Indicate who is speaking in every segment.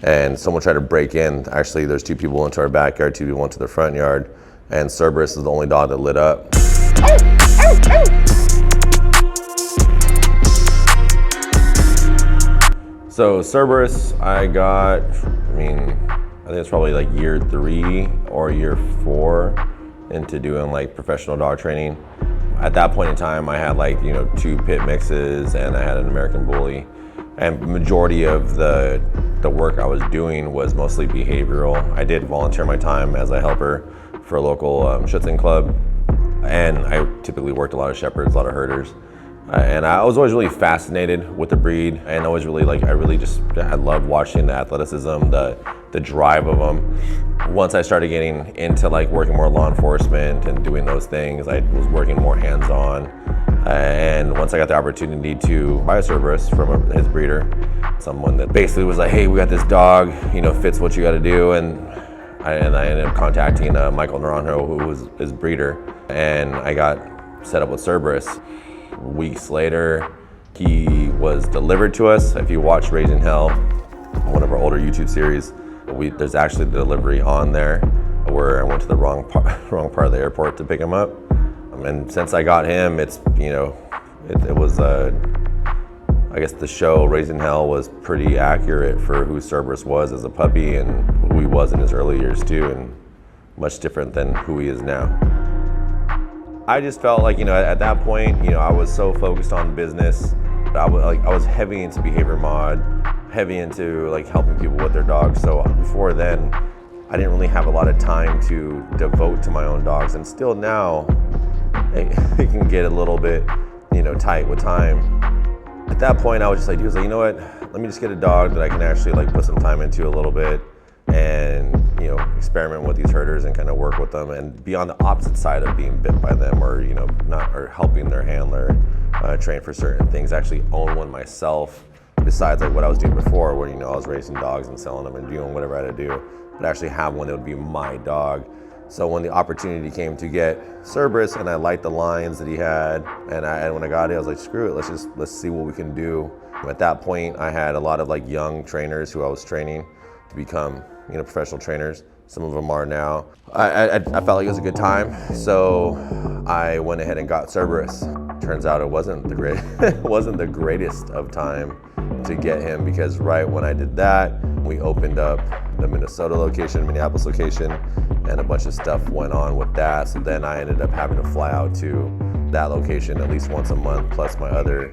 Speaker 1: and someone tried to break in. Actually, there's 2 people into our backyard, 2 people into the front yard, and Cerberus is the only dog that lit up. So Cerberus, I think it's probably like year 3 or year 4 into doing like professional dog training. At that point in time, I had like, 2 pit mixes and I had an American bully. And majority of the work I was doing was mostly behavioral. I did volunteer my time as a helper for a local Schützen club. And I typically worked a lot of shepherds, a lot of herders. And I was always really fascinated with the breed, and always really I loved watching the athleticism, the drive of them. Once I started getting into like working more law enforcement and doing those things, I was working more hands-on. And once I got the opportunity to buy a Cerberus from his breeder, someone that basically was like, hey, we got this dog, fits what you got to do. And I ended up contacting Michael Naranjo, who was his breeder, and I got set up with Cerberus. Weeks later, he was delivered to us. If you watch Raising Hell, one of our older YouTube series, there's actually the delivery on there where I went to the wrong part of the airport to pick him up. And since I got him, it was I guess the show Raising Hell was pretty accurate for who Cerberus was as a puppy and who he was in his early years too, and much different than who he is now. I just felt like, at that point, I was so focused on business. I was heavy into behavior mod, heavy into like helping people with their dogs. So before then, I didn't really have a lot of time to devote to my own dogs. And still now, it can get a little bit, tight with time. At that point, I was just like, dude, you know what? Let me just get a dog that I can actually like put some time into a little bit and experiment with these herders and kind of work with them and be on the opposite side of being bit by them, or or helping their handler train for certain things. Actually own one myself, besides like what I was doing before, where I was raising dogs and selling them and doing whatever I had to do, but actually have one that would be my dog. So when the opportunity came to get Cerberus, and I liked the lines that he had, and when I got it, I was like, screw it, let's see what we can do. At that point, I had a lot of like young trainers who I was training to become professional trainers. Some of them are now. I felt like it was a good time, so I went ahead and got Cerberus. Turns out it wasn't the greatest of time to get him, because right when I did that, we opened up the Minnesota location, Minneapolis location, and a bunch of stuff went on with that. So then I ended up having to fly out to that location at least once a month, plus my other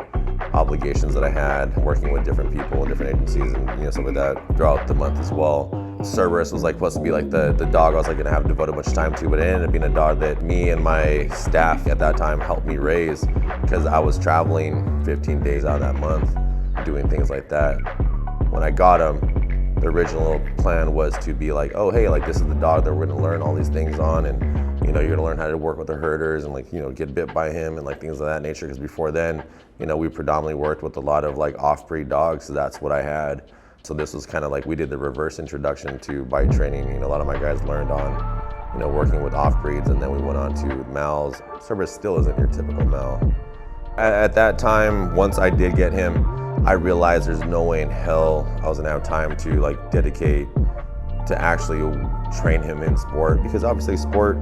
Speaker 1: obligations that I had, working with different people and different agencies and stuff like that throughout the month as well. Cerberus was like supposed to be like the dog I was like gonna have to devote a bunch of time to, but it ended up being a dog that me and my staff at that time helped me raise, because I was traveling 15 days out of that month doing things like that. When I got him, the original plan was to be like, oh hey, like this is the dog that we're gonna learn all these things on, and you're gonna learn how to work with the herders and like get bit by him and like things of that nature, because before then we predominantly worked with a lot of like off-breed dogs, so that's what I had. So this was kind of like we did the reverse introduction to bite training. A lot of my guys learned on working with off-breeds, and then we went on to males. Cerberus still isn't your typical male. At that time, once I did get him, I realized there's no way in hell I was gonna have time to like dedicate to actually train him in sport, because obviously sport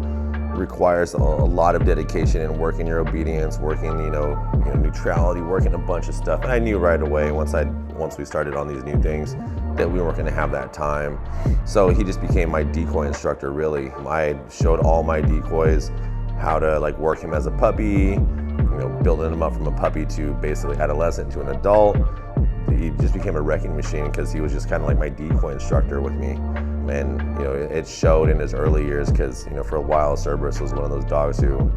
Speaker 1: requires a lot of dedication and working your obedience, working neutrality, working a bunch of stuff. And I knew right away once we started on these new things that we weren't going to have that time. So he just became my decoy instructor, really. I showed all my decoys how to like work him as a puppy, building him up from a puppy to basically adolescent to an adult. He just became a wrecking machine because he was just kind of like my decoy instructor with me. And it showed in his early years, because for a while Cerberus was one of those dogs who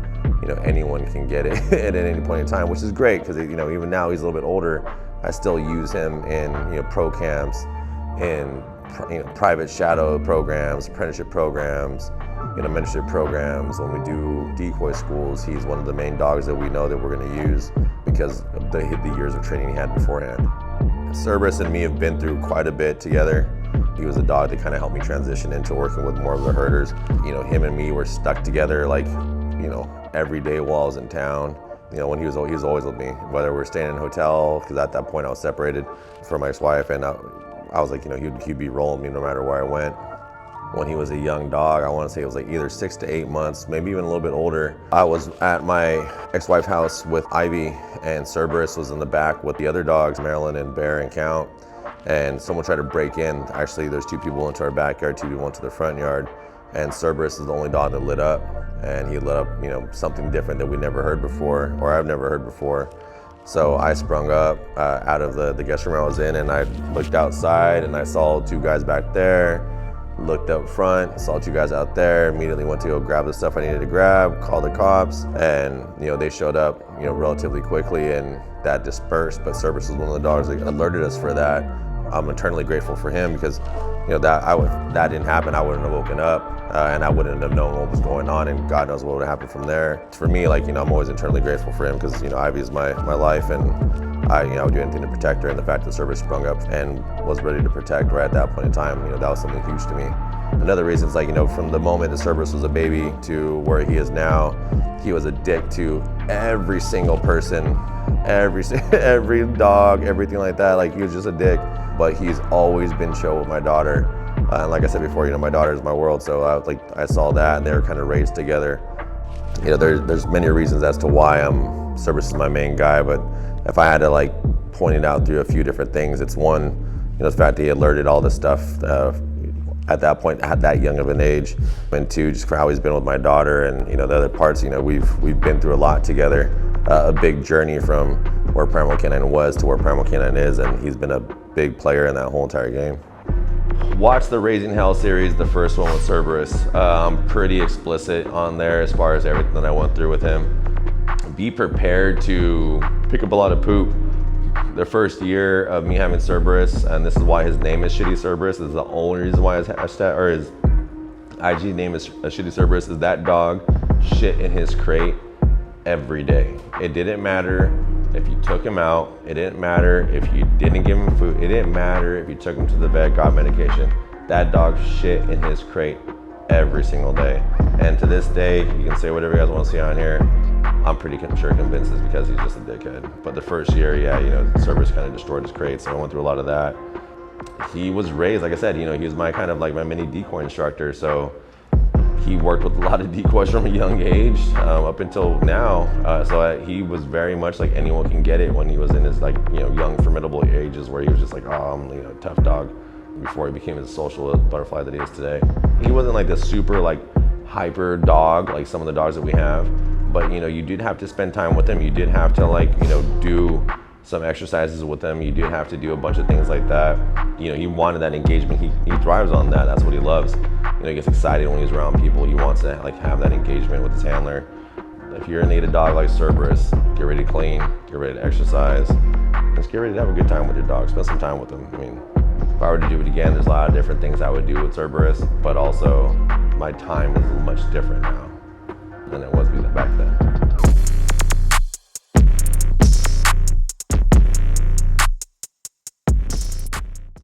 Speaker 1: anyone can get it at any point in time, which is great, because even now he's a little bit older, I still use him in pro camps, in private shadow programs, apprenticeship programs, mentorship programs. When we do decoy schools, he's one of the main dogs that we know that we're going to use because of the years of training he had beforehand. Cerberus and me have been through quite a bit together. He was a dog that kind of helped me transition into working with more of the herders. Him and me were stuck together like, every day while I was in town. When he was always with me, whether we're staying in a hotel, because at that point I was separated from my ex-wife, and I was like, he'd be rolling me no matter where I went. When he was a young dog, I want to say it was like either 6 to 8 months, maybe even a little bit older. I was at my ex-wife's house with Ivy, and Cerberus was in the back with the other dogs, Marilyn and Bear and Count. And someone tried to break in. Actually, there's 2 people into our backyard, 2 people into the front yard. And Cerberus is the only dog that lit up. And he lit up, something different that we never heard before, or I've never heard before. So I sprung up out of the guest room I was in, and I looked outside and I saw 2 guys back there. Looked up front, saw 2 guys out there, immediately went to go grab the stuff I needed to grab, called the cops, and they showed up relatively quickly, and that dispersed. But Cerberus was one of the dogs that alerted us for that. I'm eternally grateful for him, because that didn't happen, I wouldn't have woken up, and I wouldn't have known what was going on, and God knows what would have happened from there. For me, I'm always eternally grateful for him, because Ivy is my life, and I would do anything to protect her, and the fact that Cerberus sprung up and was ready to protect right at that point in time, that was something huge to me. Another reason is from the moment that Cerberus was a baby to where he is now, he was a dick to every single person, every dog, everything like that. He was just a dick, but he's always been chill with my daughter. And like I said before, my daughter is my world, so I saw that, and they were kind of raised together. There's many reasons as to why Cerberus is my main guy, but if I had to point it out through a few different things, it's one, the fact that he alerted all this stuff at that point, at that young of an age, and 2, just for how he's been with my daughter, and the other parts, we've been through a lot together, a big journey from where Primal Canine was to where Primal Canine is, and he's been a big player in that whole entire game. Watch the Raising Hell series, the first one with Cerberus. I'm pretty explicit on there as far as everything that I went through with him. Be prepared to pick up a lot of poop. The first year of me having Cerberus, and this is why his name is Shitty Cerberus, this is the only reason why his hashtag or his IG name is Shitty Cerberus, is that dog shit in his crate every day. It didn't matter if you took him out, it didn't matter if you didn't give him food, it didn't matter if you took him to the vet, got medication. That dog shit in his crate every single day. And to this day, you can say whatever you guys want to see on here, I'm pretty sure convinced it's because he's just a dickhead. But the first year, Cerberus kind of destroyed his crate, so I went through a lot of that. He was raised, like I said, he was my kind of my mini decoy instructor, so he worked with a lot of decoys from a young age up until now. So he was very much like anyone can get it when he was in his young, formidable ages, where he was just I'm a tough dog, before he became the social butterfly that he is today. He wasn't this super hyper dog like some of the dogs that we have. But you did have to spend time with him. You did have to do some exercises with him. You did have to do a bunch of things like that. He wanted that engagement. He thrives on that. That's what he loves. He gets excited when he's around people. He wants to have that engagement with his handler. If you're in need of a dog like Cerberus, get ready to clean, get ready to exercise, just get ready to have a good time with your dog. Spend some time with him. If I were to do it again, there's a lot of different things I would do with Cerberus, but also my time is much different now than it was back then.